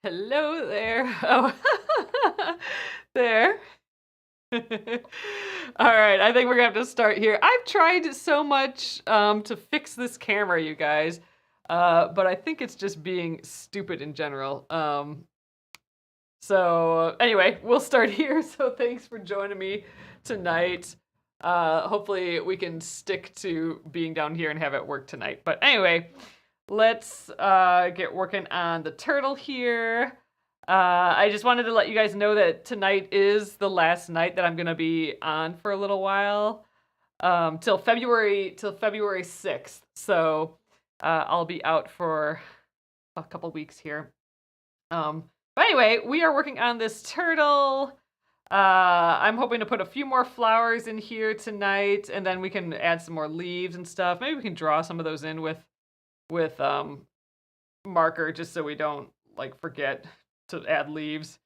Hello there. Oh, there. All right, I think we're gonna have to start here. I've tried so much to fix this camera, you guys, but I think it's just being stupid in general. So anyway, we'll start here. So thanks for joining me tonight. Hopefully we can stick to being down here and have it work tonight. But anyway, let's get working on the turtle here. I just wanted to let you guys know that tonight is the last night that I'm gonna be on for a little while, till February 6th. So I'll be out for a couple weeks here. But anyway, we are working on this turtle. I'm hoping to put a few more flowers in here tonight, and then we can add some more leaves and stuff. Maybe we can draw some of those in with marker, just so we don't like forget to add leaves.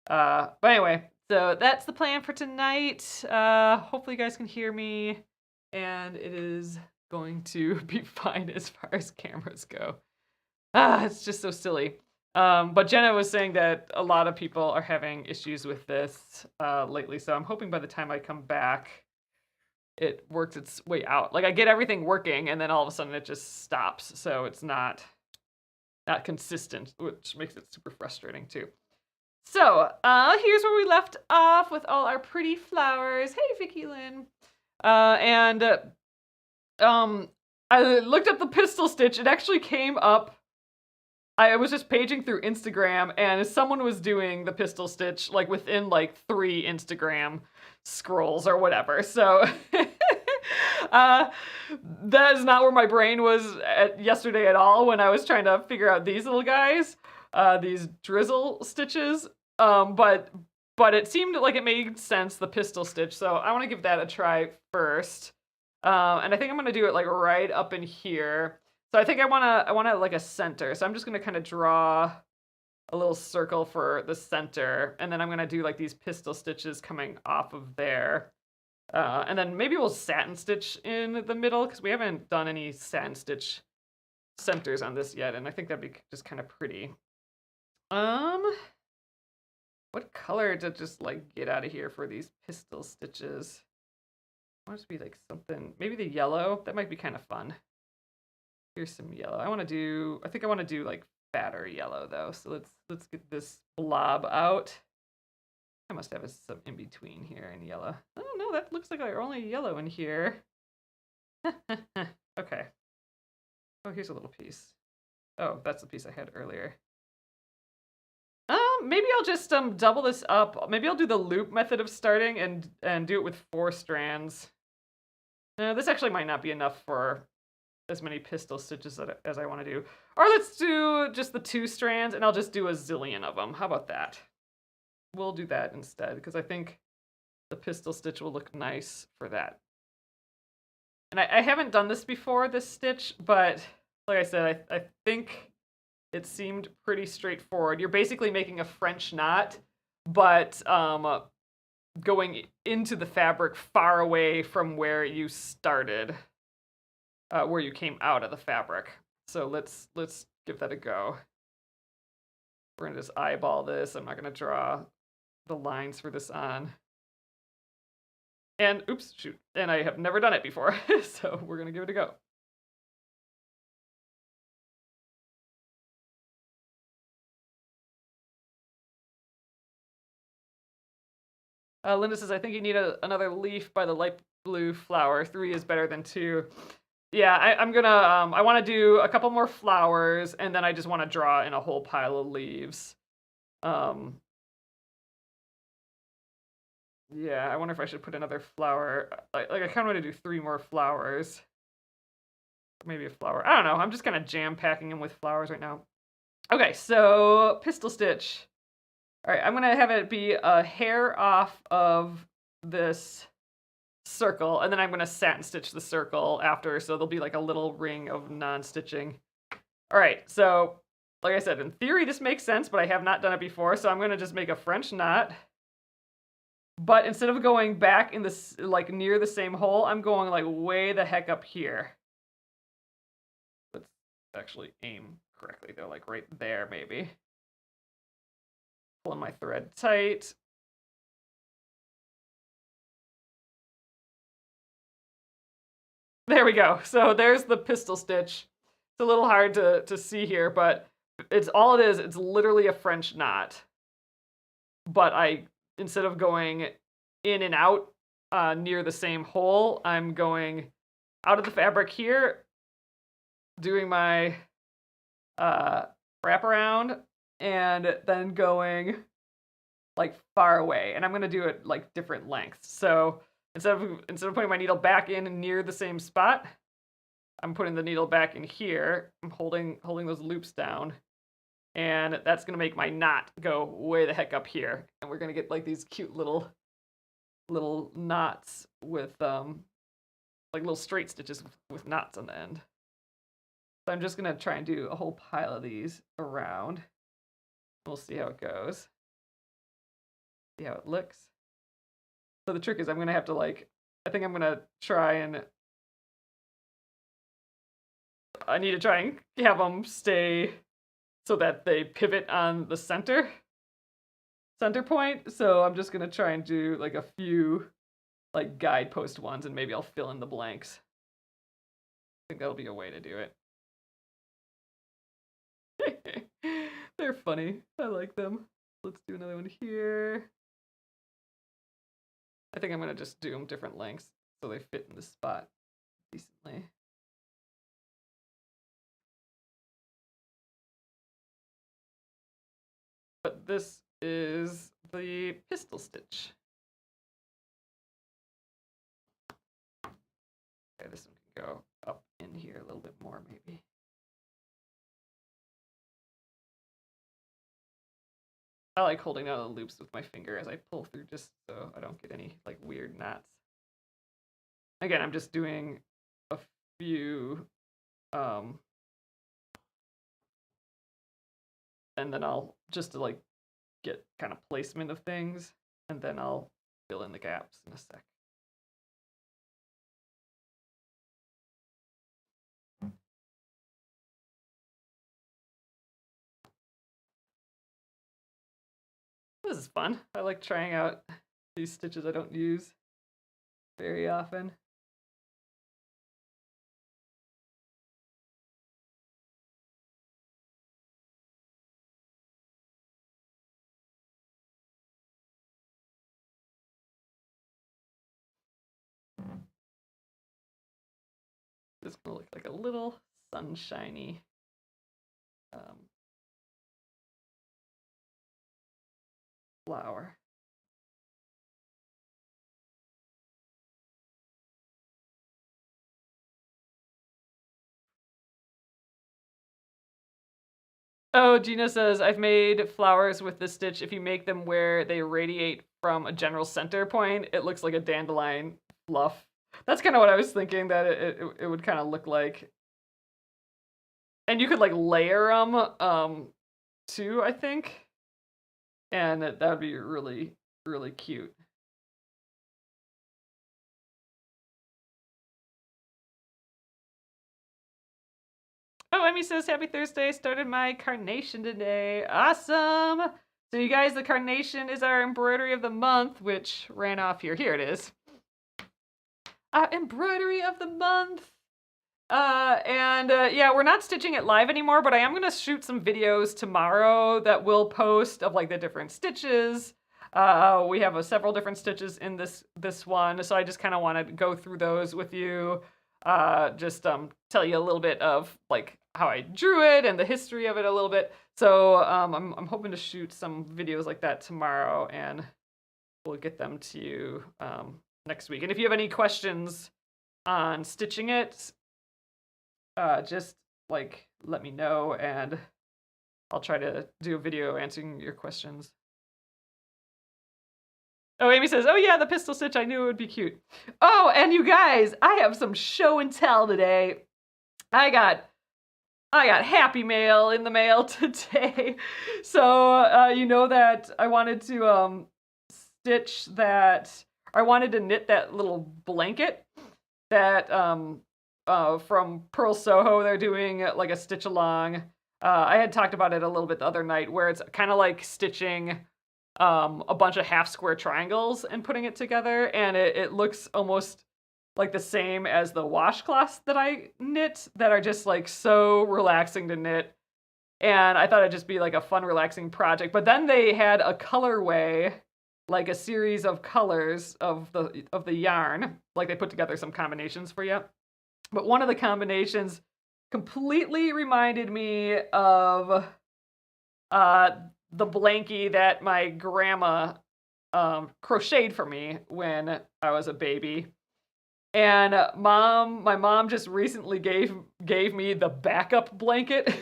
But anyway, so that's the plan for tonight. Hopefully you guys can hear me, and it is going to be fine as far as cameras go. It's just so silly. But Jenna was saying that a lot of people are having issues with this lately, so I'm hoping by the time I come back, it works its way out. Like I get everything working, and then all of a sudden it just stops, so it's not consistent, which makes it super frustrating too. So here's where we left off with all our pretty flowers. Hey, Vicky Lynn. And I looked up the pistol stitch. It actually came up. I was just paging through Instagram, and someone was doing the pistol stitch like within like 3 Instagram scrolls or whatever. So that is not where my brain was yesterday at all when I was trying to figure out these little guys, these drizzle stitches. But it seemed like it made sense, the pistol stitch. So I want to give that a try first. And I think I'm going to do it like right up in here. So I think I want to like a center. So I'm just going to kind of draw a little circle for the center, and then I'm going to do like these pistol stitches coming off of there. And then maybe we'll satin stitch in the middle, because we haven't done any satin stitch centers on this yet, and I think that'd be just kind of pretty. What color to just like get out of here for these pistol stitches? I want it to be like something, maybe the yellow. That might be kind of fun. Here's some yellow. I think I want to do like fatter yellow though. So let's get this blob out. I must have some in between here in yellow. Oh no, that looks like I only yellow in here. Okay. Oh, here's a little piece. Oh, that's the piece I had earlier. Maybe I'll just double this up. Maybe I'll do the loop method of starting and do it with 4 strands. This actually might not be enough for as many pistol stitches as I want to do. Or let's do just the 2 strands, and I'll just do a zillion of them. How about that? We'll do that instead, because I think the pistol stitch will look nice for that. And I haven't done this before, this stitch, but like I said, I think it seemed pretty straightforward. You're basically making a French knot, but going into the fabric far away from where you started, where you came out of the fabric. So let's give that a go. We're gonna just eyeball this. I'm not gonna draw the lines for this on. And oops, shoot. And I have never done it before, so we're gonna give it a go. Linda says, I think you need another leaf by the light blue flower. 3 is better than 2. Yeah, I'm gonna, I want to do a couple more flowers, and then I just want to draw in a whole pile of leaves. Yeah, I wonder if I should put another flower. Like I kind of want to do 3 more flowers. Maybe a flower. I don't know. I'm just kind of jam-packing them with flowers right now. Okay, so pistol stitch. All right, I'm going to have it be a hair off of this circle, and then I'm going to satin stitch the circle after, so there'll be like a little ring of non-stitching. All right, so like I said, in theory this makes sense, but I have not done it before, so I'm going to just make a French knot. But instead of going back in this, like near the same hole, I'm going like way the heck up here. Let's actually aim correctly though, like right there maybe. pulling my thread tight. There we go. So there's the pistol stitch. It's a little hard to see here, but it's all it is. It's literally a French knot. But instead of going in and out near the same hole, I'm going out of the fabric here, doing my wraparound, and then going like far away. And I'm gonna do it like different lengths. So instead of putting my needle back in near the same spot, I'm putting the needle back in here. I'm holding those loops down. And that's gonna make my knot go way the heck up here. And we're gonna get like these cute little knots with like little straight stitches with knots on the end. So I'm just gonna try and do a whole pile of these around. We'll see how it goes. See how it looks. So the trick is I'm gonna have to I think I'm gonna try and I need to try and have them stay so that they pivot on the center point. So I'm just gonna try and do like a few like guidepost ones, and maybe I'll fill in the blanks. I think that'll be a way to do it. They're funny. I like them. Let's do another one here. I think I'm gonna just do them different lengths so they fit in the spot decently. But this is the pistol stitch. Okay, this one can go up in here a little bit more, maybe. I like holding down the loops with my finger as I pull through, just so I don't get any like weird knots. Again, I'm just doing a few, and then I'll just to like get kind of placement of things, and then I'll fill in the gaps in a sec. This is fun. I like trying out these stitches I don't use very often. This is gonna look like a little sunshiny flower. Oh, Gina says, I've made flowers with this stitch. If you make them where they radiate from a general center point, it looks like a dandelion fluff. That's kind of what I was thinking that it would kind of look like. And you could like layer them too, I think. And that would be really, really cute. Oh, Emmy says, happy Thursday. Started my carnation today. Awesome. So you guys, the carnation is our embroidery of the month, which ran off here. Here it is. Our embroidery of the month. Yeah, we're not stitching it live anymore, but I am going to shoot some videos tomorrow that we'll post of like the different stitches. We have several different stitches in this one, so I just kind of want to go through those with you. Just tell you a little bit of like how I drew it and the history of it a little bit. So I'm hoping to shoot some videos like that tomorrow, and we'll get them to you next week. And if you have any questions on stitching it, just like let me know, and I'll try to do a video answering your questions. Oh, Amy says, oh yeah, the pistol stitch, I knew it would be cute. Oh, and you guys, I have some show and tell today. I got Happy Mail in the mail today. So, you know that I wanted to stitch that, I wanted to knit that little blanket that from Pearl Soho. They're doing like a stitch along. I had talked about it a little bit the other night, where it's kind of like stitching a bunch of half square triangles and putting it together, and it looks almost like the same as the washcloths that I knit that are just like so relaxing to knit. And I thought it'd just be like a fun, relaxing project. But then they had a colorway, like a series of colors of the yarn. Like they put together some combinations for you. But one of the combinations completely reminded me of the blankie that my grandma crocheted for me when I was a baby. And my mom just recently gave me the backup blanket.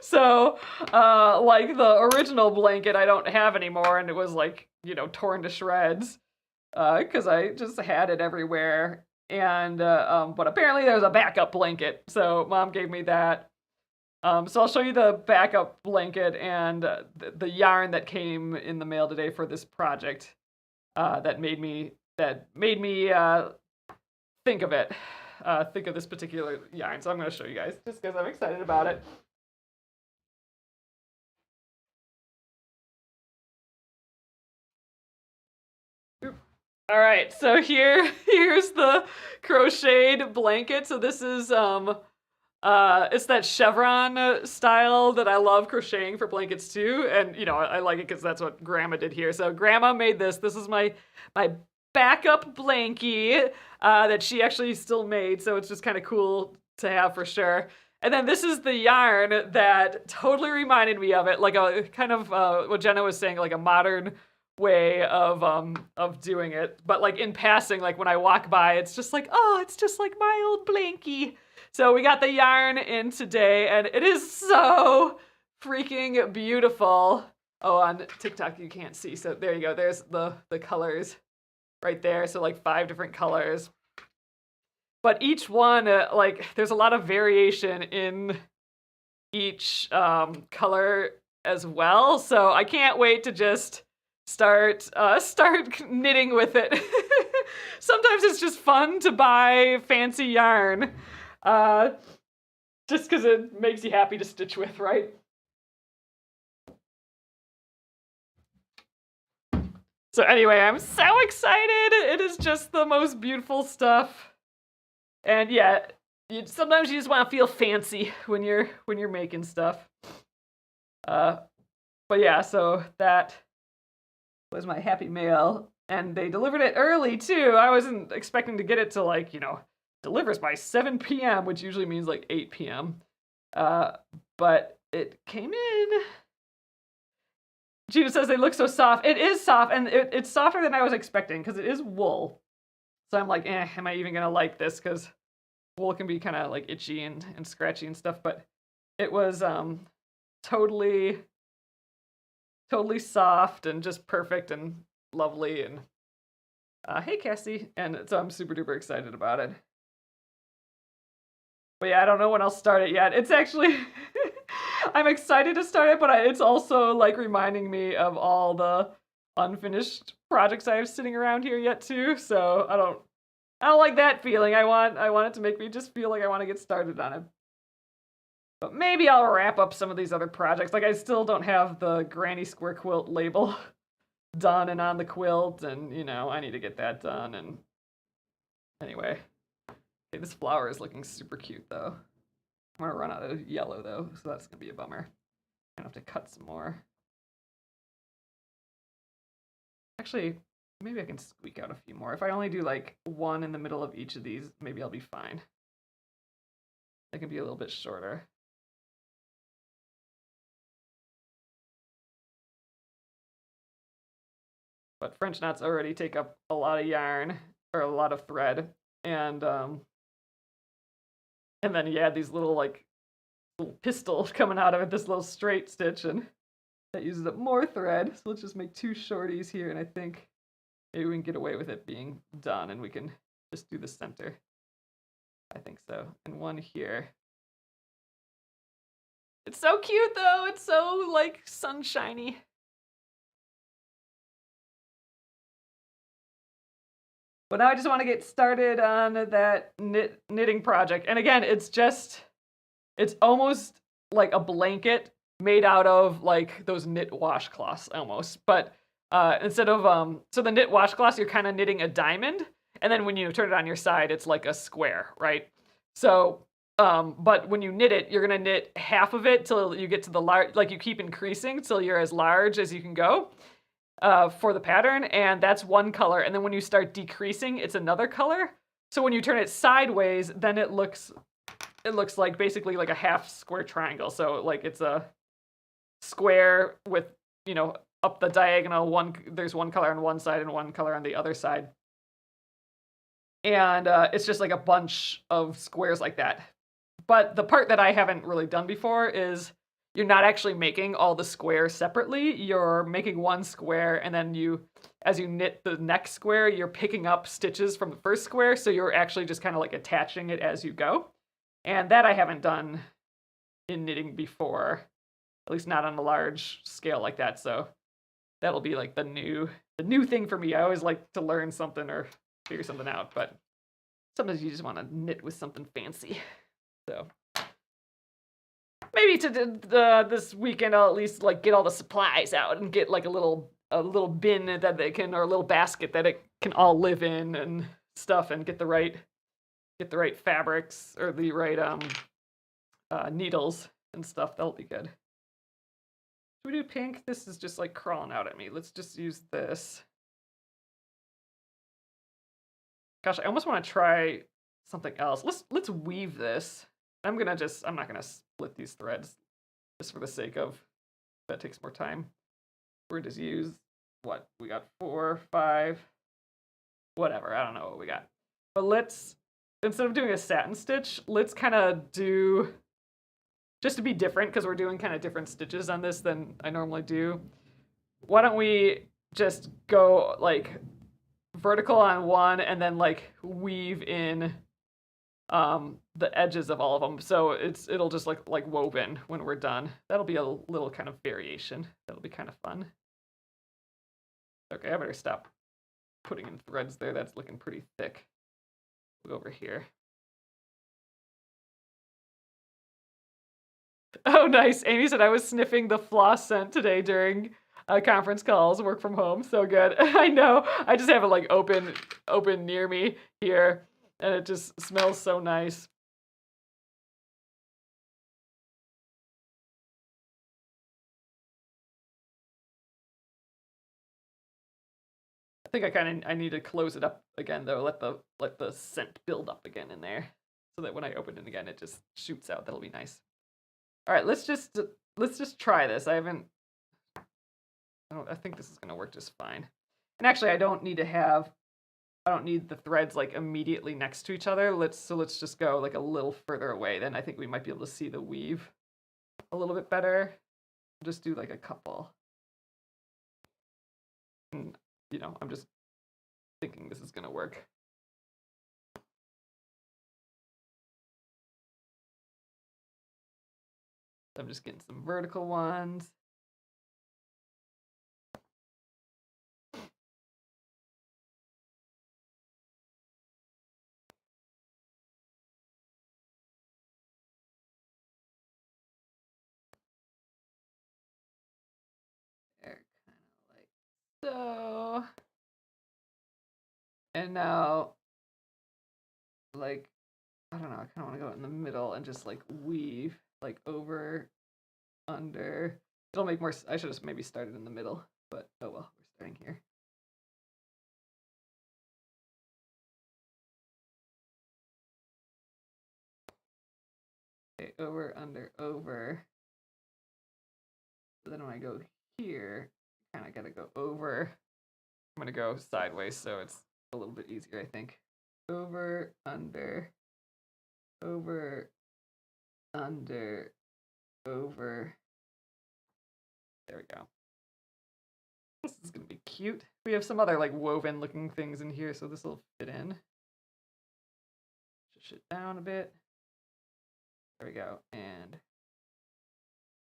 So, like the original blanket I don't have anymore, and it was like, torn to shreds, because I just had it everywhere. And, but apparently there's a backup blanket, so Mom gave me that. So I'll show you the backup blanket and the yarn that came in the mail today for this project, that made me think of it, think of this particular yarn. So I'm going to show you guys just because I'm excited about it. All right, so here's the crocheted blanket. So this is it's that chevron style that I love crocheting for blankets too, and I like it because that's what Grandma did here. So Grandma made this. This is my backup blankie that she actually still made. So it's just kind of cool to have for sure. And then this is the yarn that totally reminded me of it, like a kind of what Jenna was saying, like a modern way of doing it, but like in passing, like when I walk by, it's just like, oh, it's just like my old blankie. So we got the yarn in today, and it is so freaking beautiful. Oh, on TikTok you can't see, so there you go. There's the colors right there. So like 5 different colors, but each one like there's a lot of variation in each color as well. So I can't wait to just start knitting with it. Sometimes it's just fun to buy fancy yarn, just because it makes you happy to stitch with, right? So anyway, I'm so excited. It is just the most beautiful stuff. And yeah, sometimes you just want to feel fancy when you're making stuff. But yeah, so that was my happy mail, and they delivered it early too. I wasn't expecting to get it to like, delivers by 7 p.m., which usually means like 8 p.m. But it came in. Gina says they look so soft. It is soft, and it's softer than I was expecting because it is wool. So I'm like, am I even gonna like this? Because wool can be kind of like itchy and scratchy and stuff. But it was totally soft and just perfect and lovely. And hey, Cassie. And so I'm super duper excited about it. But yeah, I don't know when I'll start it yet. It's actually, I'm excited to start it, but it's also like reminding me of all the unfinished projects I have sitting around here yet too. So I don't like that feeling. I want it to make me just feel like I want to get started on it. But maybe I'll wrap up some of these other projects. Like I still don't have the Granny Square Quilt label done and on the quilt, and I need to get that done. And anyway, okay, this flower is looking super cute though. I'm gonna run out of yellow though, so that's gonna be a bummer. I'm gonna have to cut some more. Actually, maybe I can squeak out a few more. If I only do like one in the middle of each of these, maybe I'll be fine. They can be a little bit shorter. But French knots already take up a lot of yarn, or a lot of thread, and then you add these little pistol coming out of it, this little straight stitch, and that uses up more thread. So let's just make 2 shorties here, and I think maybe we can get away with it being done, and we can just do the center. I think so, and one here. It's so cute though. It's so like sunshiny. But now I just want to get started on that knitting project. And again, it's almost like a blanket made out of like those knit washcloths almost. But instead of so the knit washcloths, you're kind of knitting a diamond, and then when you turn it on your side, it's like a square, right? So but when you knit it, you're gonna knit half of it till you get to the large, like you keep increasing till you're as large as you can go for the pattern, and that's one color. And then when you start decreasing, it's another color. So when you turn it sideways, then it looks like basically like a half square triangle. So like it's a square with, you know, up the diagonal, there's one color on one side and one color on the other side. And it's just like a bunch of squares like that. But the part that I haven't really done before is you're not actually making all the squares separately. You're making one square, and then as you knit the next square, you're picking up stitches from the first square. So you're actually just kind of like attaching it as you go. And that I haven't done in knitting before, at least not on a large scale like that. So that'll be like the new thing for me. I always like to learn something or figure something out, but sometimes you just want to knit with something fancy. So maybe this weekend I'll at least like get all the supplies out and get like a little bin that they can, or a little basket that it can all live in and stuff, and get the right fabrics or the right needles and stuff. That'll be good. Should we do pink? This is just like crawling out at me. Let's just use this. Gosh, I almost want to try something else. Let's weave this. I'm not gonna split these threads just for the sake of that takes more time. We're gonna just use what we got, 4, 5, whatever. I don't know what we got. But let's, instead of doing a satin stitch, let's kind of do, just to be different, because we're doing kind of different stitches on this than I normally do. Why don't we just go like vertical on one and then like weave in the edges of all of them, so it'll just like woven when we're done. That'll be a little kind of variation. That'll be kind of fun. Okay, I better stop putting in threads there. That's looking pretty thick. We'll go over here. Oh, nice. Amy said I was sniffing the floss scent today during conference calls, work from home. So good. I know. I just have it like open near me here, and it just smells so nice. I think I need to close it up again though. Let the scent build up again in there, so that when I open it again, it just shoots out. That'll be nice. All right, let's just try this. I think this is gonna work just fine. And actually, I don't need the threads like immediately next to each other. Let's just go like a little further away. Then I think we might be able to see the weave a little bit better. Just do like a couple. And, you know, I'm just thinking this is gonna work. I'm just getting some vertical ones. There, kind of like so. And now, like, I don't know, I kind of want to go in the middle and just like weave like over, under. It'll make more, I should have maybe started in the middle, but oh well, we're starting here. Okay, over, under, over. So then when I go here, kind of got to go over. I'm going to go sideways so it's a little bit easier, I think. Over, under, over, under, over. There we go. This is going to be cute. We have some other like woven looking things in here, so this will fit in. Push it down a bit. There we go. And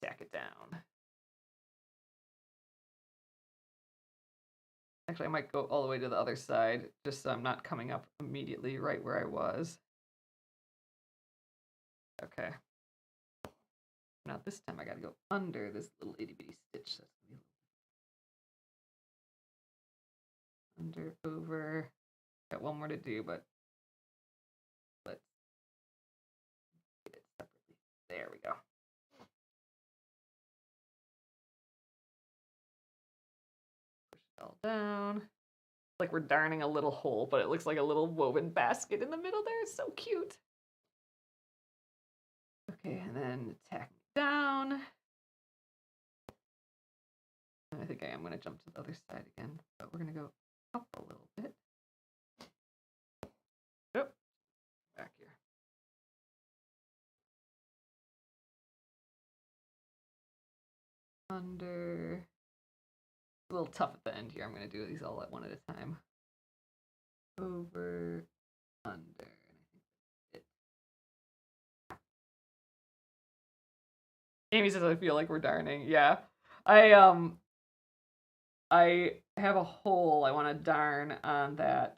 tack it down. Actually, I might go all the way to the other side, just so I'm not coming up immediately right where I was. Okay. now this time I gotta go under this little itty bitty stitch. That's under, over. Got one more to do, but let's get it separately. There we go. Push it all down. Like we're darning a little hole, but it looks like a little woven basket in the middle there. It's so cute. Okay, and then tack it down. And I think I am going to jump to the other side again, but we're going to go up a little bit. Yep, back here. Under. A little tough at the end here. I'm going to do these all at one at a time. Over, under. Amy says I feel like we're darning. Yeah. I have a hole I want to darn on that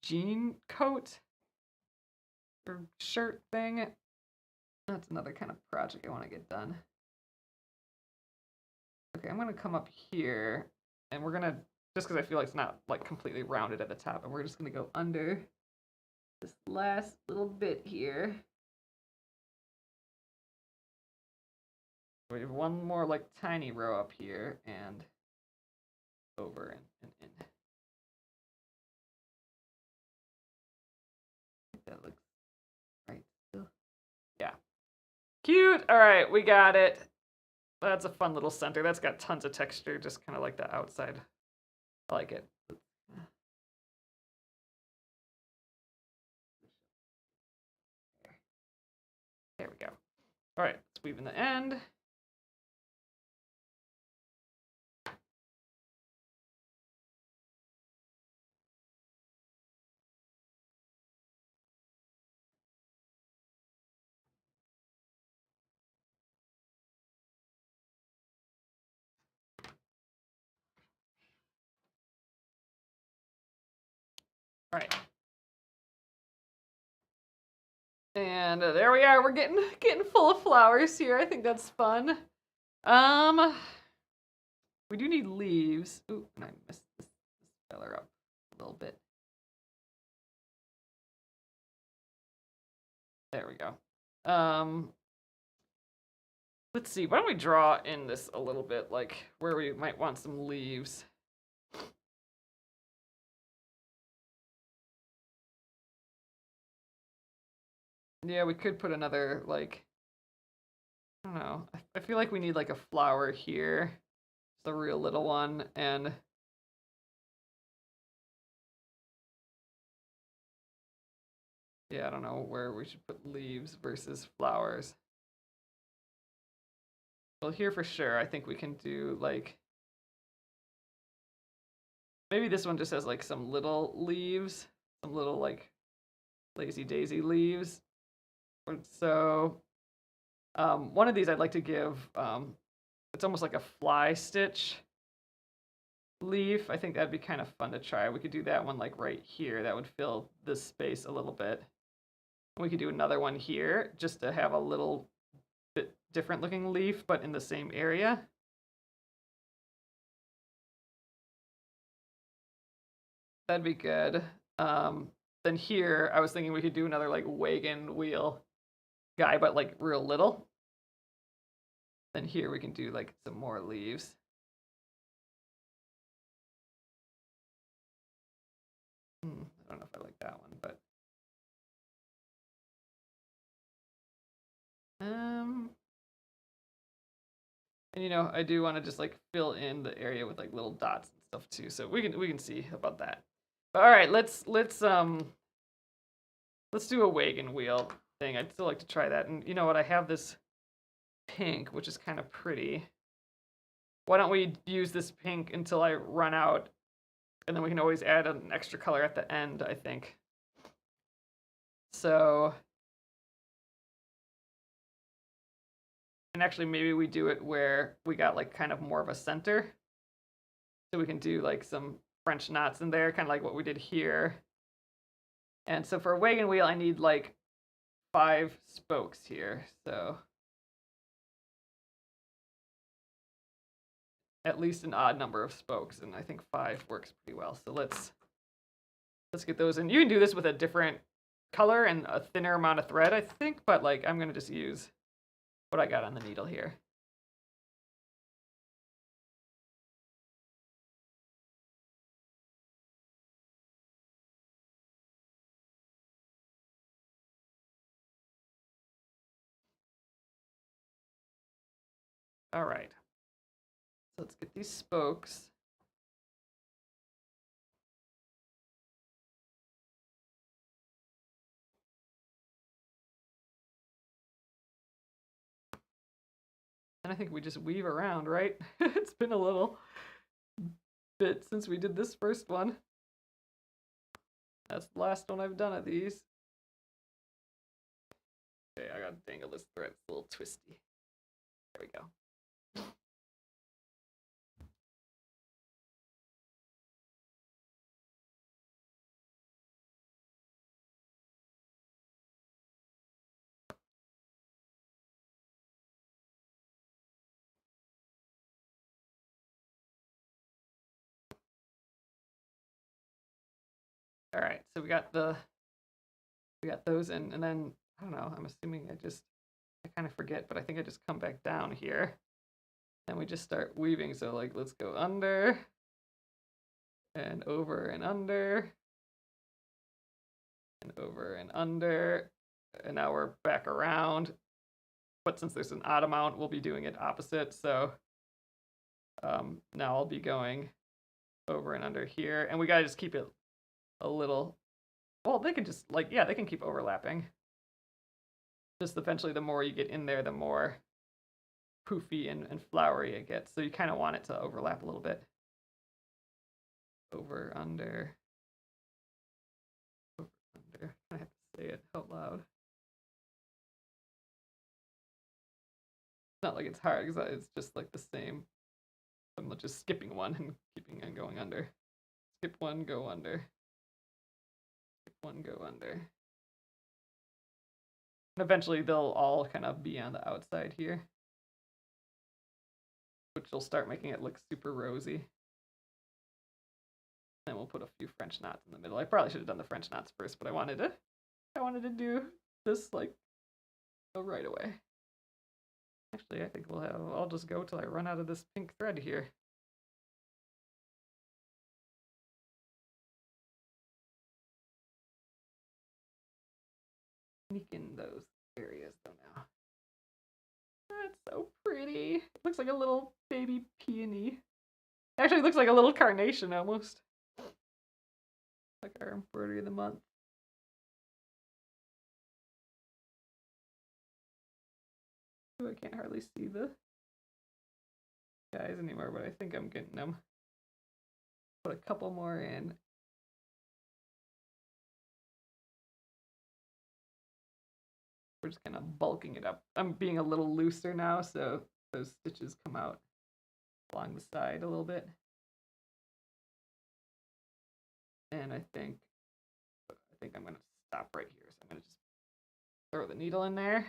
jean coat or shirt thing. That's another kind of project I want to get done. Okay, I'm going to come up here and we're going to, just because I feel like it's not like completely rounded at the top, and we're just going to go under this last little bit here. We have one more like tiny row up here and over and in. That looks right still. Yeah. Cute. All right, we got it. That's a fun little center. That's got tons of texture, just kind of like the outside. I like it. There we go. All right, let's weave in the end. All right. And there we are. We're getting full of flowers here. I think that's fun. We do need leaves. Ooh, and I messed this feather up a little bit. There we go. Let's see. Why don't we draw in this a little bit, like where we might want some leaves. Yeah, we could put another, like, I don't know. I feel like we need like a flower here. Just a real little one. And yeah, I don't know where we should put leaves versus flowers. Well, here for sure, I think we can do like, maybe this one just has like some little leaves, some little like lazy daisy leaves. So one of these I'd like to give, it's almost like a fly stitch leaf. I think that'd be kind of fun to try. We could do that one like right here. That would fill this space a little bit. We could do another one here just to have a little bit different looking leaf, but in the same area. That'd be good. Then here, I was thinking we could do another like wagon wheel guy, but like real little. Then here we can do like some more leaves. I don't know if I like that one, but and you know, I do want to just like fill in the area with like little dots and stuff too. So we can see about that. But all right, let's do a wagon wheel thing. I'd still like to try that. And you know what? I have this pink, which is kind of pretty. Why don't we use this pink until I run out, and then we can always add an extra color at the end, I think. So, and actually maybe we do it where we got like kind of more of a center. So we can do like some French knots in there, kind of like what we did here. And so for a wagon wheel, I need like 5 spokes here, so at least an odd number of spokes, and I think 5 works pretty well. So let's get those in. You can do this with a different color and a thinner amount of thread, I think, but like I'm gonna just use what I got on the needle here. All right, so let's get these spokes. And I think we just weave around, right? It's been a little bit since we did this first one. That's the last one I've done of these. Okay, I gotta dangle this thread. It's a little twisty. There we go. All right, so we got those in, and then I don't know. I'm assuming I kind of forget, but I think I just come back down here, and we just start weaving. So like, let's go under, and over and under, and over and under, and now we're back around. But since there's an odd amount, we'll be doing it opposite. So now I'll be going over and under here, and we gotta just keep it a little. Well, they can just like, yeah, they can keep overlapping. Just eventually, the more you get in there, the more poofy and flowery it gets. So you kind of want it to overlap a little bit. Over, under, over, under. I have to say it out loud. It's not like it's hard because it's just like the same. I'm just skipping one and keeping on going under. Skip one, go under. Skip one, go under. And eventually they'll all kind of be on the outside here, which will start making it look super rosy. Then we'll put a few French knots in the middle. I probably should have done the French knots first, but I wanted to do this like right away. Actually, I think I'll just go till I run out of this pink thread here. Sneak in those areas though now. That's so pretty. It looks like a little baby peony. Actually, it looks like a little carnation almost. Like our embroidery of the month. Ooh, I can't hardly see the guys anymore, but I think I'm getting them. Put a couple more in. We're just kind of bulking it up. I'm being a little looser now, so those stitches come out along the side a little bit. And I think I'm gonna stop right here. So I'm gonna just throw the needle in there.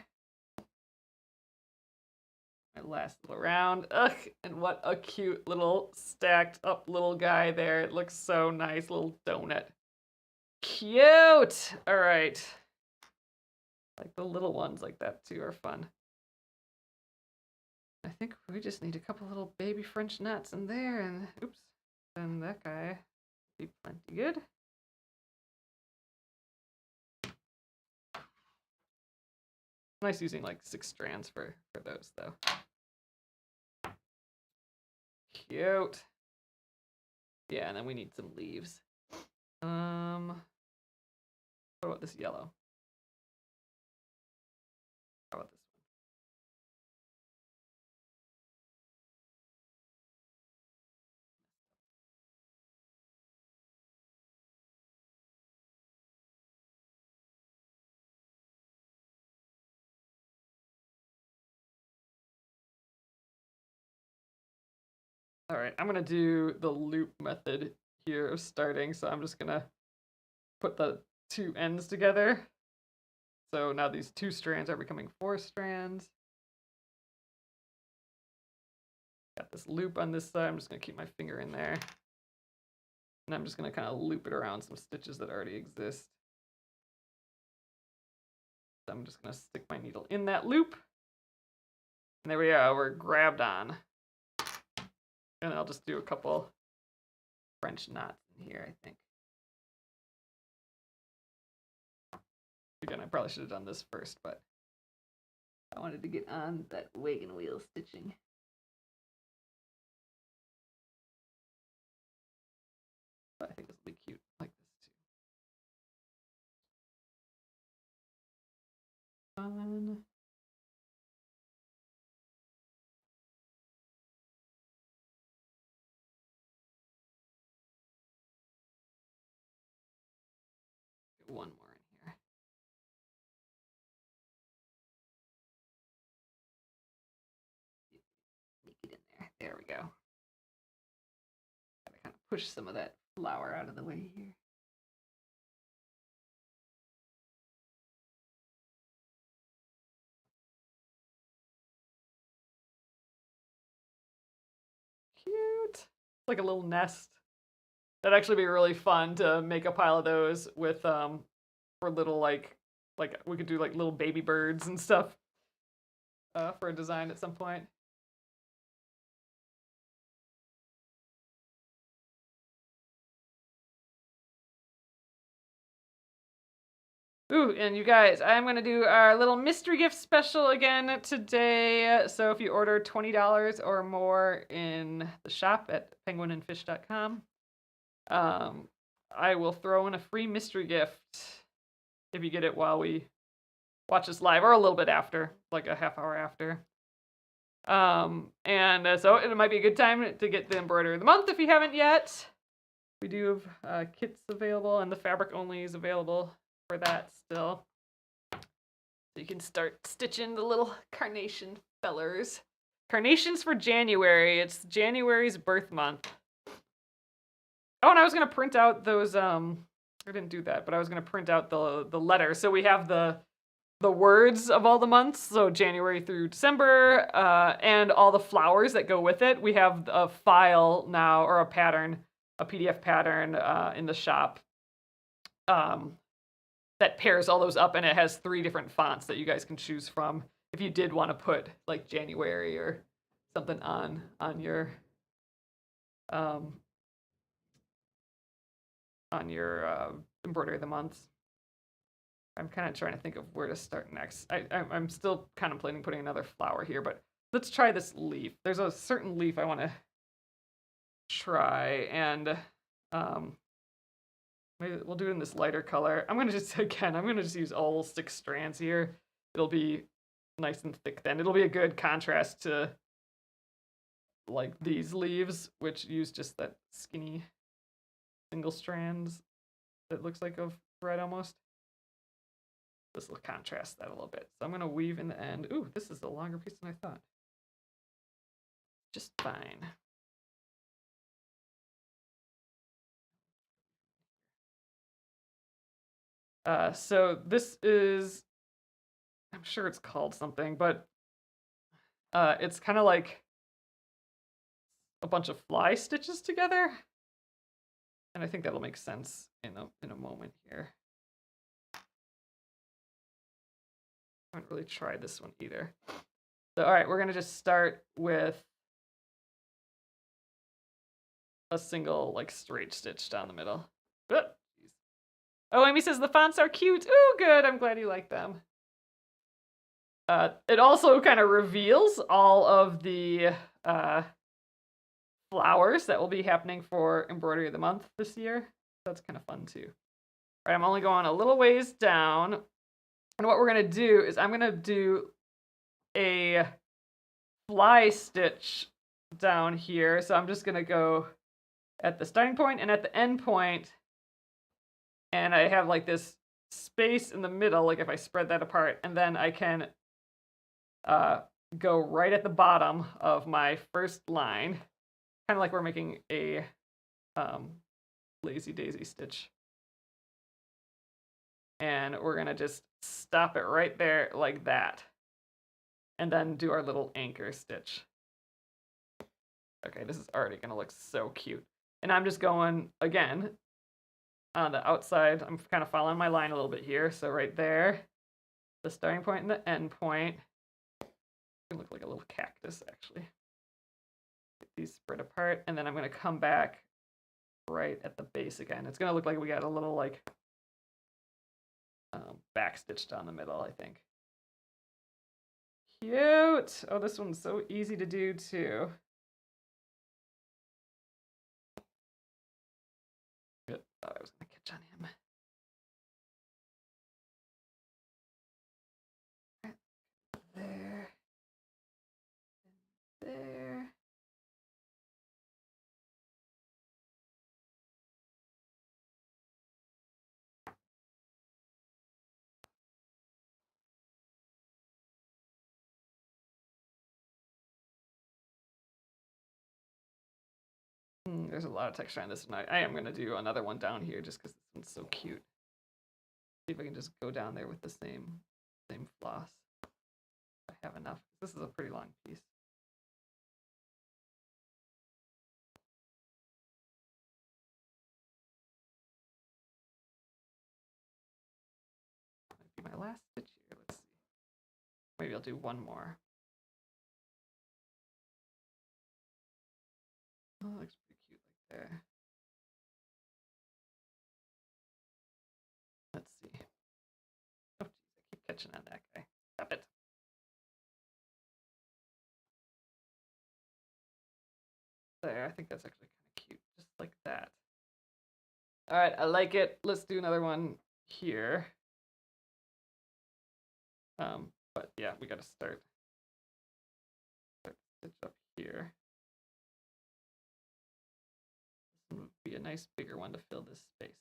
My last little round. Ugh, and what a cute little stacked up little guy there. It looks so nice, little donut. Cute. All right. Like the little ones like that too are fun. I think we just need a couple little baby French knots in there, and oops, then that guy will be plenty good. Nice using like 6 strands for those though. Cute. Yeah, and then we need some leaves. What about this yellow? How about this one? All right, I'm gonna do the loop method here of starting. So I'm just gonna put the 2 ends together So now these 2 strands are becoming 4 strands. Got this loop on this side. I'm just going to keep my finger in there. And I'm just going to kind of loop it around some stitches that already exist. So I'm just going to stick my needle in that loop. And there we are. We're grabbed on. And I'll just do a couple French knots in here, I think. Again, I probably should have done this first, but I wanted to get on that wagon wheel stitching. But I think this will be cute like this too. Fun. Get one more in here. Sneak it in there. There we go. Gotta kind of push some of that flower out of the way here. Cute. It's like a little nest. That'd actually be really fun to make a pile of those with for little like we could do like little baby birds and stuff for a design at some point. Ooh, and you guys, I'm going to do our little mystery gift special again today. So if you order $20 or more in the shop at penguinandfish.com, I will throw in a free mystery gift if you get it while we watch this live, or a little bit after, like a half hour after. So it might be a good time to get the embroidery of the month if you haven't yet. We do have kits available, and the fabric only is available for that still. So you can start stitching the little carnation fellers. Carnations for January. It's January's birth month. Oh, and I was gonna print out those. I didn't do that, but I was gonna print out the letters. So we have the words of all the months. So January through December, and all the flowers that go with it. We have a file now, or a pattern, a PDF pattern in the shop. That pairs all those up, and it has 3 different fonts that you guys can choose from if you did want to put like January or something on your embroidery of the months. I'm kind of trying to think of where to start next. I'm still contemplating putting another flower here, but let's try this leaf. There's a certain leaf I want to try, and maybe we'll do it in this lighter color. I'm gonna just use all 6 strands here. It'll be nice and thick then. It'll be a good contrast to like these leaves, which use just that skinny single strands that looks like of thread almost. This will contrast that a little bit. So I'm gonna weave in the end. Ooh, this is a longer piece than I thought. Just fine. So this is, I'm sure it's called something, but it's kind of like a bunch of fly stitches together. And I think that'll make sense in a moment here. I haven't really tried this one either. So, all right, we're gonna just start with a single like straight stitch down the middle. Oh, Amy says the fonts are cute. Ooh, good. I'm glad you like them. It also kind of reveals all of the flowers that will be happening for embroidery of the month this year. That's kind of fun too. All right, I'm only going a little ways down. And what we're going to do is I'm going to do a fly stitch down here. So I'm just going to go at the starting point and at the end point. And I have like this space in the middle, like if I spread that apart, and then I can go right at the bottom of my first line, kind of like we're making a lazy daisy stitch. And we're gonna just stop it right there like that. And then do our little anchor stitch. Okay, this is already gonna look so cute. And I'm just going, again, on the outside. I'm kind of following my line a little bit here. So right there, the starting point and the end point. It can look like a little cactus, actually. Get these spread apart, and then I'm gonna come back right at the base again. It's gonna look like we got a little like back stitch down the middle, I think. Cute. Oh, this one's so easy to do too. Good. Thought I was gonna catch on him. There. There. There's a lot of texture on this one. I am going to do another one down here just because this one's so cute. See if I can just go down there with the same floss. I have enough. This is a pretty long piece. Might be my last stitch here. Let's see. Maybe I'll do one more. Oh, that looks pretty cute like there. Let's see. Oh, geez, I keep catching on that guy. Stop it. There, I think that's actually kind of cute, just like that. All right, I like it. Let's do another one here. But yeah, we got to start stitch up here. This would be a nice bigger one to fill this space.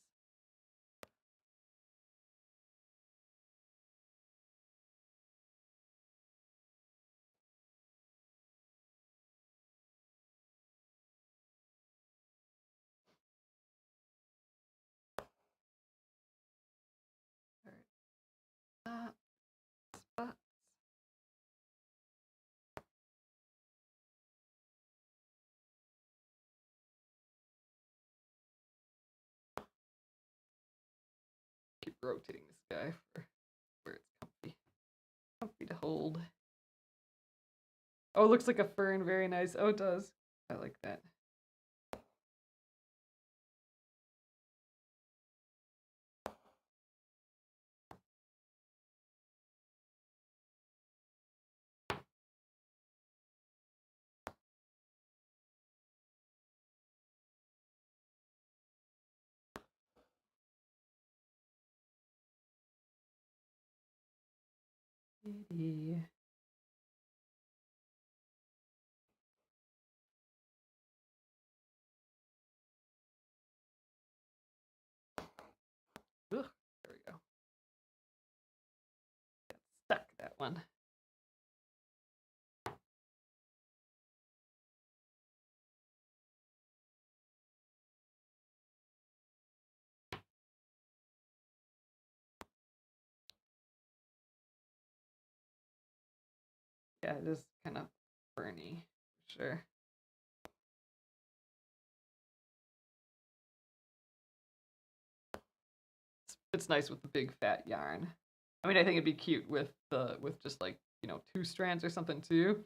All right. Spots. Keep rotating this guy for where it's comfy to hold. Oh, it looks like a fern. Very nice. Oh, it does. I like that. Maybe. Ugh, there we go. Got stuck, that one. Yeah, it is kind of ferny, for sure. It's nice with the big fat yarn. I mean, I think it'd be cute with just like, 2 strands or something too.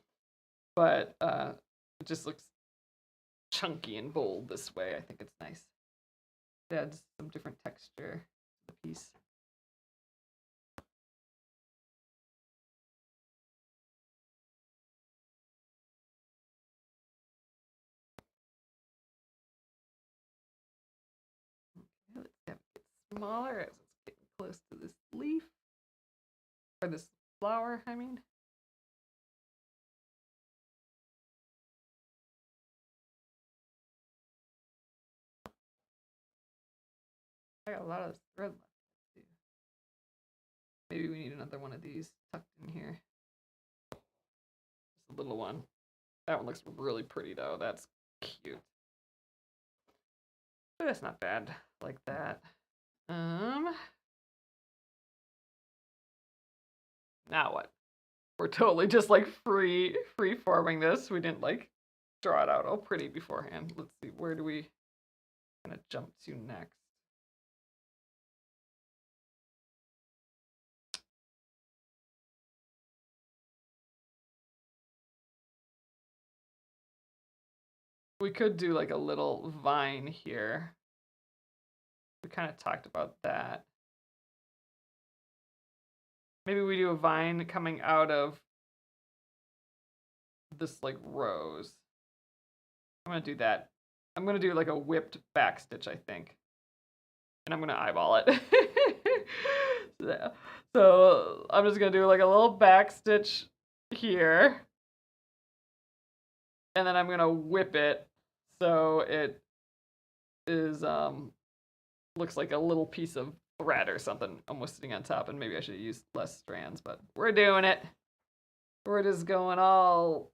But it just looks chunky and bold this way. I think it's nice. It adds some different texture to the piece. Okay, let's have it get smaller as it's getting close to this leaf. Or this flower, I mean. I got a lot of thread left too. Maybe we need another one of these tucked in here. Just a little one. That one looks really pretty though. That's cute. But that's not bad like that. Now what? We're totally just like free forming this. We didn't like draw it out all pretty beforehand. Let's see, where do we kind of jump to next? We could do like a little vine here. We kind of talked about that. Maybe we do a vine coming out of this like rose. I'm gonna do that. I'm gonna do like a whipped back stitch, I think. And I'm gonna eyeball it. So I'm just gonna do like a little back stitch here. And then I'm gonna whip it so it is looks like a little piece of thread or something almost sitting on top, and maybe I should use less strands, but we're doing it. We're just going all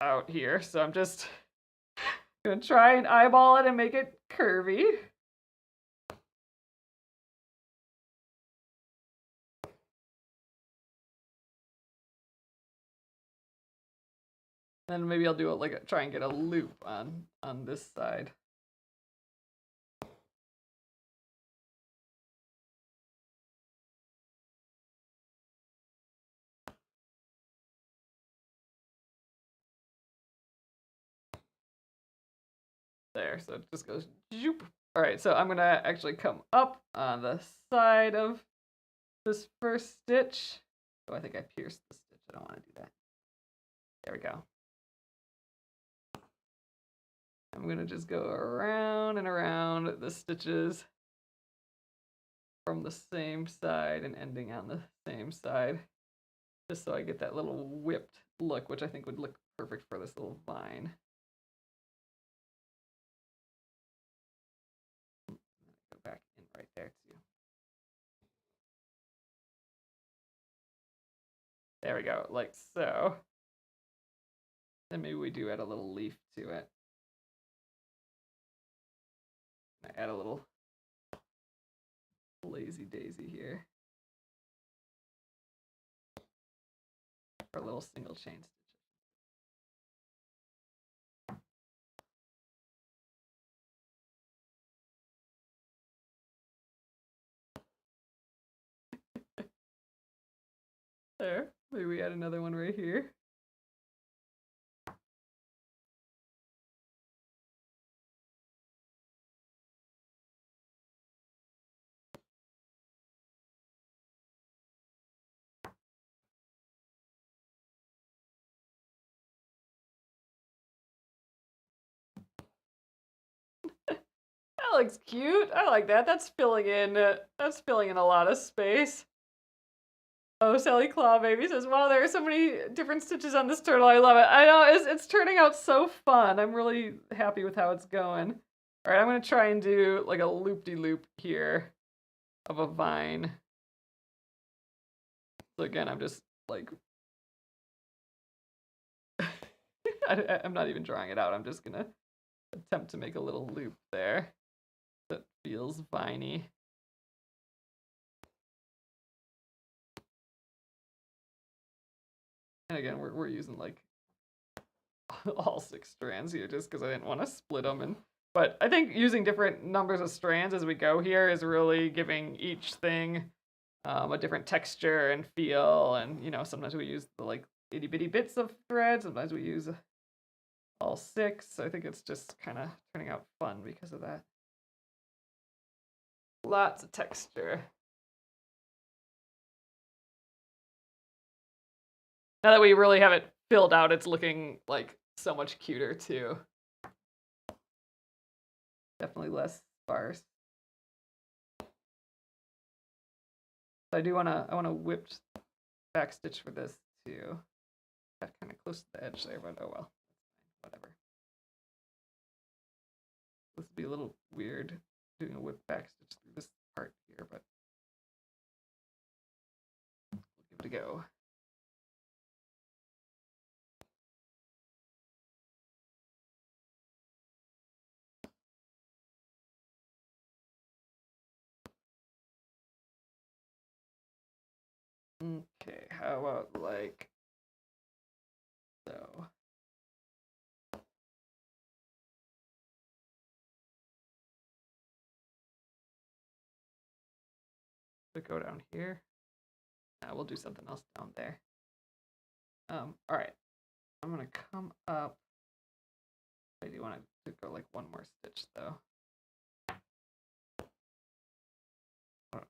out here. So I'm just gonna try and eyeball it and make it curvy. Then maybe I'll do it like try and get a loop on this side. There, so it just goes zoop. All right, so I'm gonna actually come up on the side of this first stitch. Oh, I think I pierced the stitch. I don't want to do that. There we go. I'm gonna just go around and around the stitches from the same side and ending on the same side, just so I get that little whipped look, which I think would look perfect for this little vine. Go back in right there too. There we go, like so. Then maybe we do add a little leaf to it. I add a little lazy daisy here. Or a little single chain stitch. There, maybe we add another one right here. That looks cute. I like that. That's filling in a lot of space. Oh, Sally Claw Baby says, wow, there are so many different stitches on this turtle. I love it. I know, it's turning out so fun. I'm really happy with how it's going. All right, I'm going to try and do like a loop-de-loop here of a vine. So again, I'm just like, I'm not even drawing it out. I'm just going to attempt to make a little loop there that feels viney. And again, we're using like all 6 strands here just because I didn't want to split them. But I think using different numbers of strands as we go here is really giving each thing a different texture and feel. And, you know, sometimes we use the like itty bitty bits of thread. Sometimes we use all 6. So I think it's just kind of turning out fun because of that. Lots of texture. Now that we really have it filled out, it's looking like so much cuter too. Definitely less sparse. So I want a whipped back stitch for this too. Got kind of close to the edge there, but oh well, whatever. This would be a little weird doing a whipped back stitch through this part here, but we'll give it a go. Okay, how about like so? We go down here. We'll do something else down there. All right. I'm gonna come up. I do want to go like one more stitch though.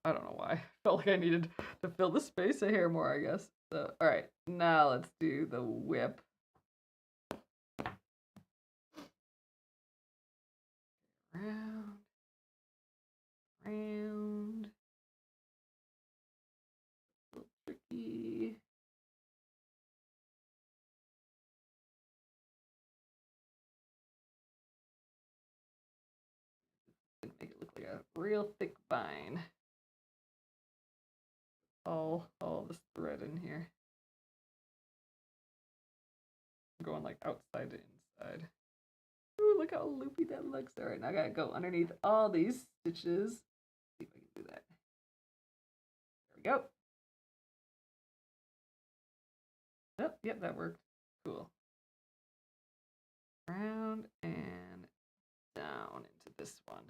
I don't know why. I felt like I needed to fill the space a hair more, I guess. So, all right, now let's do the whip. Round, round. A little tricky. Make it look like a real thick vine. All this thread in here. I'm going like outside to inside. Ooh, look how loopy that looks. All right, now I gotta go underneath all these stitches. See if I can do that. There we go. Oh, yep, that worked. Cool. Round and down into this one.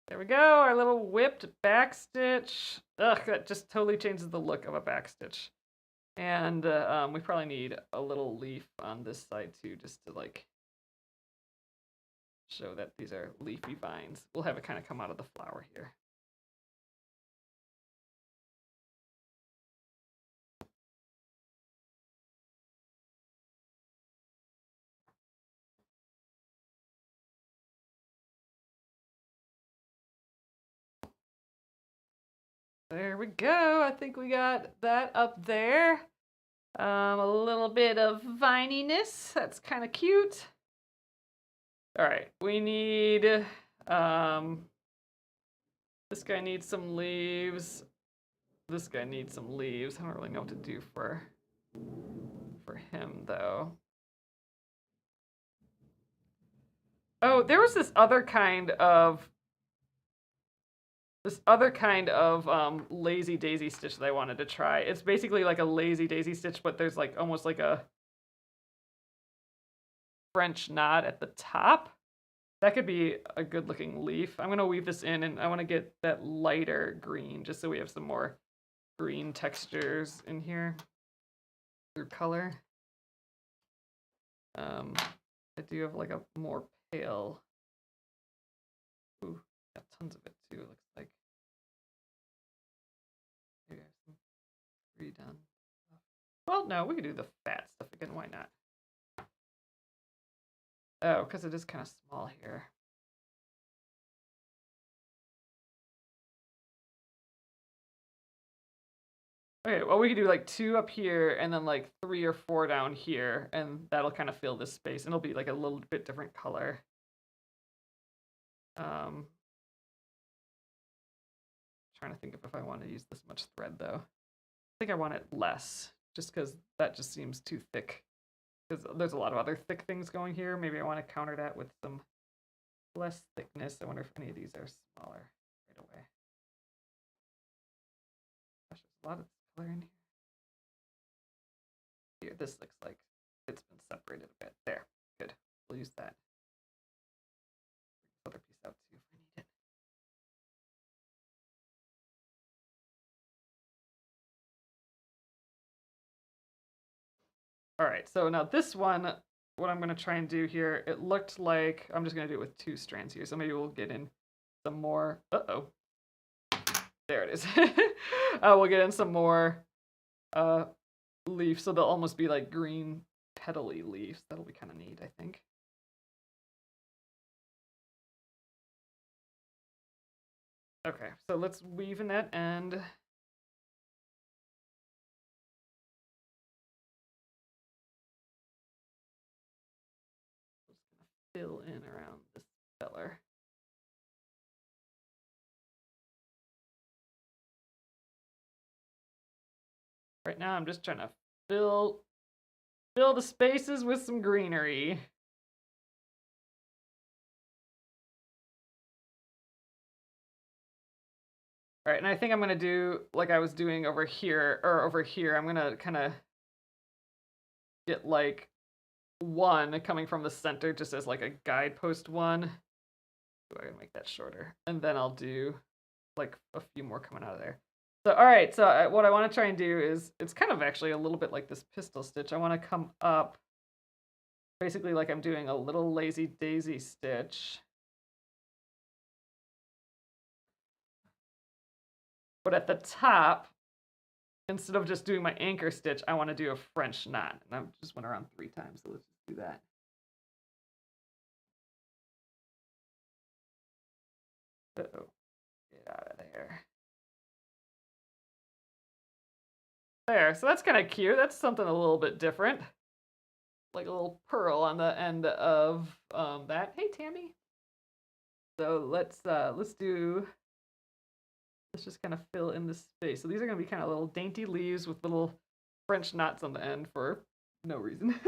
There we go, our little whipped back stitch. Ugh, that just totally changes the look of a back stitch. And we probably need a little leaf on this side too, just to like show that these are leafy vines. We'll have it kind of come out of the flower here. There we go. I think we got that up there. A little bit of vininess. That's kind of cute. All right, we need, this guy needs some leaves. This guy needs some leaves. I don't really know what to do for him though. Oh, there was this other kind of lazy daisy stitch that I wanted to try. It's basically like a lazy daisy stitch, but there's like almost like a French knot at the top. That could be a good looking leaf. I'm gonna weave this in, and I want to get that lighter green just so we have some more green textures in here through color. I do have like a more pale. Ooh, got tons of it too. It looks like. Maybe I have some redone. Well, no, we could do the fat stuff again. Why not? Oh, because it is kind of small here. Okay, well, we could do like 2 up here and then like 3 or 4 down here, and that'll kind of fill this space, and it'll be like a little bit different color. Trying to think if I want to use this much thread though. I think I want it less, just because that just seems too thick. Because there's a lot of other thick things going here. Maybe I want to counter that with some less thickness. I wonder if any of these are smaller right away. Gosh, there's a lot of color in here. Here, this looks like it's been separated a bit. There, good. We'll use that. Other piece out too if we need it. All right, so now this one, what I'm going to try and do here, it looked like I'm just going to do it with 2 strands here. So maybe we'll get in some more. Uh-oh. There it is. We'll get in some more leaves, so they'll almost be like green petally leaves. That'll be kind of neat, I think. Okay, so let's weave in that end. Just gonna fill in around this feller. Right now I'm just trying to fill the spaces with some greenery. All right, and I think I'm gonna do like I was doing over here, or over here. I'm gonna kind of get like one coming from the center just as like a guidepost one. Ooh, I gotta make that shorter. And then I'll do like a few more coming out of there. So, all right, so what I want to try and do is, it's kind of actually a little bit like this pistol stitch. I want to come up basically like I'm doing a little lazy daisy stitch. But at the top, instead of just doing my anchor stitch, I want to do a French knot. And I just went around 3 times, so let's just do that. Uh-oh, get out of there. There, so that's kind of cute. That's something a little bit different. Like a little pearl on the end of that. Hey, Tammy. So let's just kind of fill in this space. So these are gonna be kind of little dainty leaves with little French knots on the end for no reason.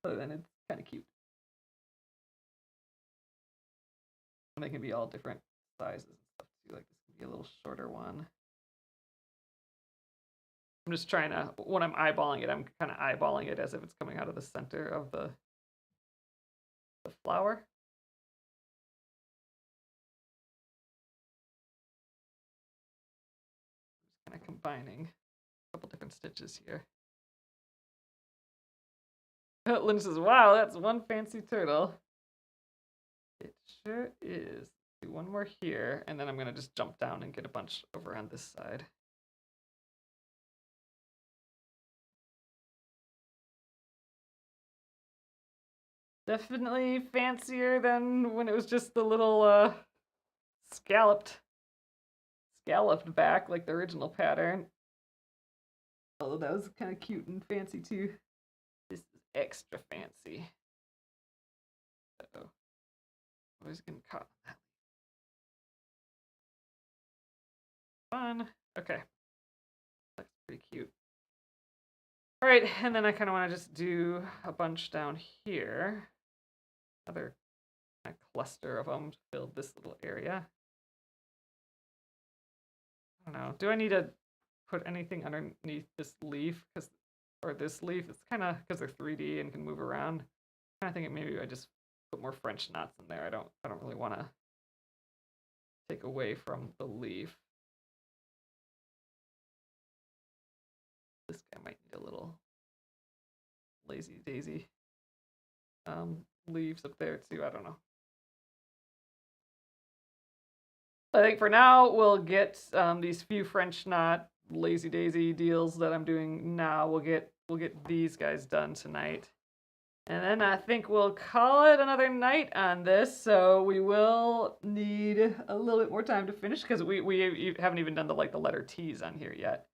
Other than it's kind of cute. And they can be all different sizes and stuff too. Like this can be a little shorter one. I'm just trying to, when I'm eyeballing it, I'm kind of eyeballing it as if it's coming out of the center of the flower. Just kind of combining a couple different stitches here. Lynn says, wow, that's one fancy turtle. It sure is. Do one more here, and then I'm going to just jump down and get a bunch over on this side. Definitely fancier than when it was just the little scalloped back like the original pattern. Although that was kind of cute and fancy too. This is extra fancy. Uh-oh. I was getting caught on that. Fun. Okay. That's pretty cute. All right, and then I kind of want to just do a bunch down here. Another kind of cluster of them to fill this little area. I don't know. Do I need to put anything underneath this leaf? Or this leaf? It's kind of because they're 3D and can move around. I'm kind of thinking maybe I just put more French knots in there. I don't really want to take away from the leaf. This guy might need a little lazy daisy leaves up there too. I don't know. I think for now we'll get these few French knot lazy daisy deals that I'm doing now. We'll get these guys done tonight, and then I think we'll call it another night on this. So we will need a little bit more time to finish because we haven't even done the letter T's on here yet.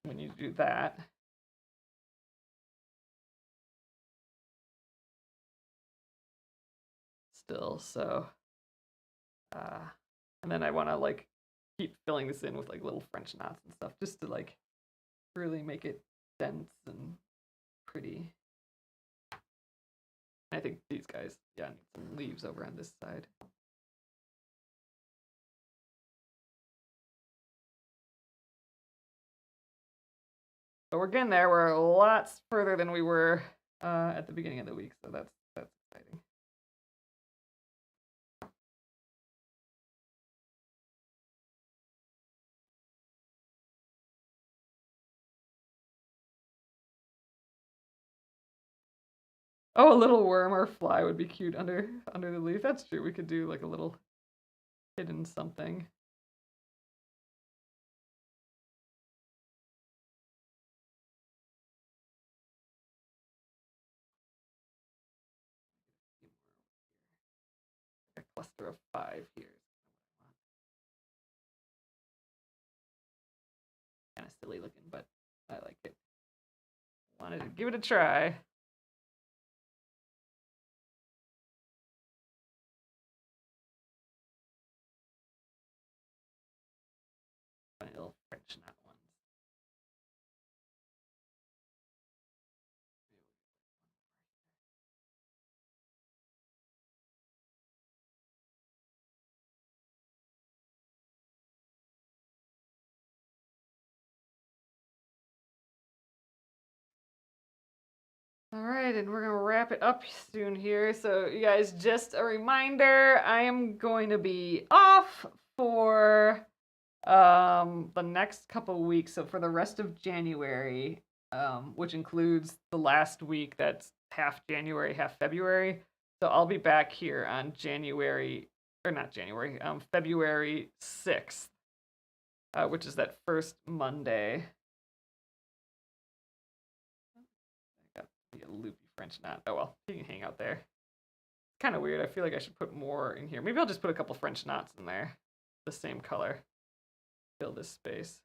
We need to do that. Still, so and then I want to like keep filling this in with like little French knots and stuff just to like really make it dense and pretty. I think these guys, yeah, need some leaves over on this side. But we're getting there. We're lots further than we were at the beginning of the week, so that's exciting. Oh, a little worm or fly would be cute under the leaf. That's true. We could do like a little hidden something. A cluster of 5 here. Kind of silly looking, but I like it. Wanted to give it a try. Funny little French knot ones. right, and we're gonna wrap it up soon here. So you guys, just a reminder, I am going to be off for the next couple weeks. So for the rest of January, which includes the last week that's half January, half February. So I'll be back here on February 6th, which is that first Monday. I got a loopy French knot. Oh well, you can hang out there. Kind of weird. I feel like I should put more in here. Maybe I'll just put a couple French knots in there, the same color. Fill this space.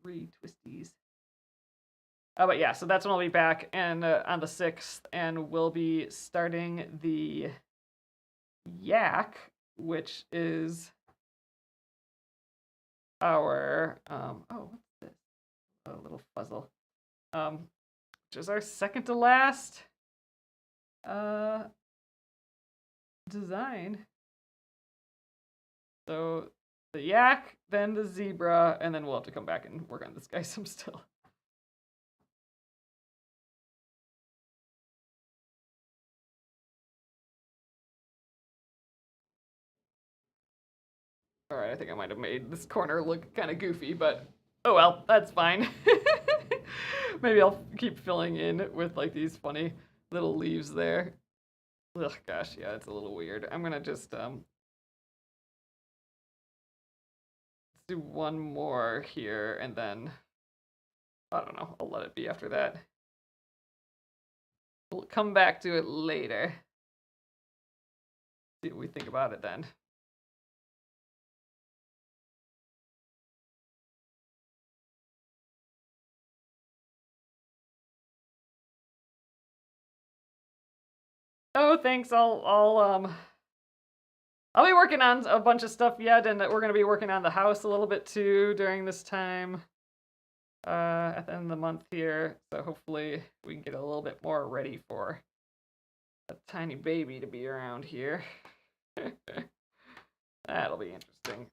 3 twisties. But yeah, so that's when I'll be back, and on the 6th, and we'll be starting the yak, which is our what's this? A little fuzzle. Which is our second to last design. So the yak, then the zebra, and then we'll have to come back and work on this guy some still. All right, I think I might have made this corner look kind of goofy, but oh well, that's fine. Maybe I'll keep filling in with like these funny little leaves there. Ugh, gosh, yeah, it's a little weird. I'm gonna just do one more here, and then I don't know, I'll let it be after that. We'll come back to it later. See what we think about it then. Oh, thanks. I'll be working on a bunch of stuff yet, and we're gonna be working on the house a little bit too during this time. At the end of the month here, so hopefully we can get a little bit more ready for a tiny baby to be around here. That'll be interesting.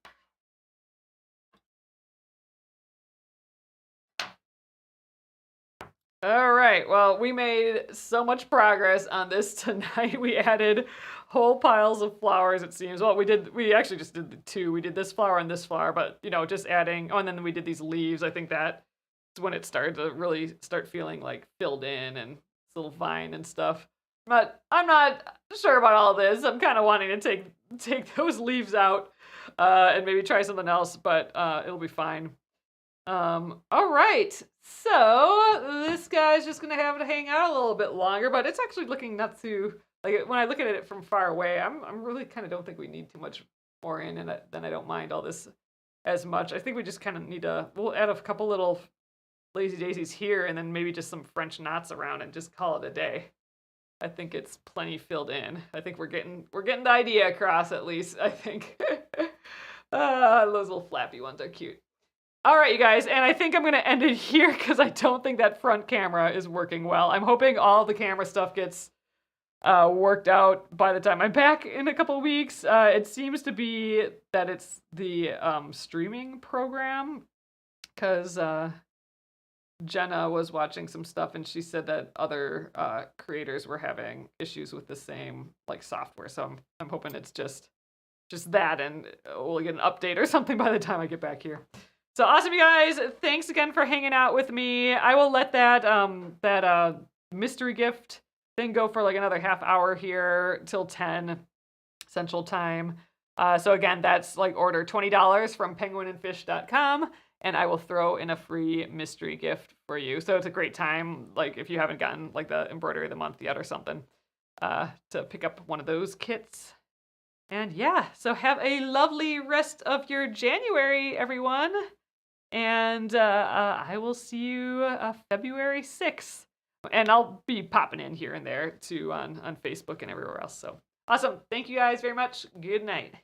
All right, well, we made so much progress on this tonight. We added whole piles of flowers, it seems. Well, we actually just did the two. We did this flower and this flower, but, you know, just adding, oh, and then we did these leaves. I think that's when it started to really start feeling like filled in, and this little vine and stuff. But I'm not sure about all this. I'm kind of wanting to take those leaves out and maybe try something else, but it'll be fine. All right, so this guy's just gonna have to hang out a little bit longer, but it's actually looking not too, like when I look at it from far away, I'm really kind of don't think we need too much more in, and then I don't mind all this as much. I think we just kind of need we'll add a couple little lazy daisies here, and then maybe just some French knots around, and just call it a day. I think it's plenty filled in. I think we're getting the idea across, at least, I think. Those little flappy ones are cute. All right, you guys, and I think I'm going to end it here because I don't think that front camera is working well. I'm hoping all the camera stuff gets worked out by the time I'm back in a couple of weeks. It seems to be that it's the streaming program, because Jenna was watching some stuff and she said that other creators were having issues with the same like software. So I'm hoping it's just that, and we'll get an update or something by the time I get back here. So awesome, you guys. Thanks again for hanging out with me. I will let that mystery gift thing go for like another half hour here till 10 Central Time. So again, that's like order $20 from penguinandfish.com, and I will throw in a free mystery gift for you. So it's a great time, like if you haven't gotten like the embroidery of the month yet or something, to pick up one of those kits. And yeah, so have a lovely rest of your January, everyone. And I will see you February 6th. And I'll be popping in here and there too on Facebook and everywhere else. So awesome. Thank you guys very much. Good night.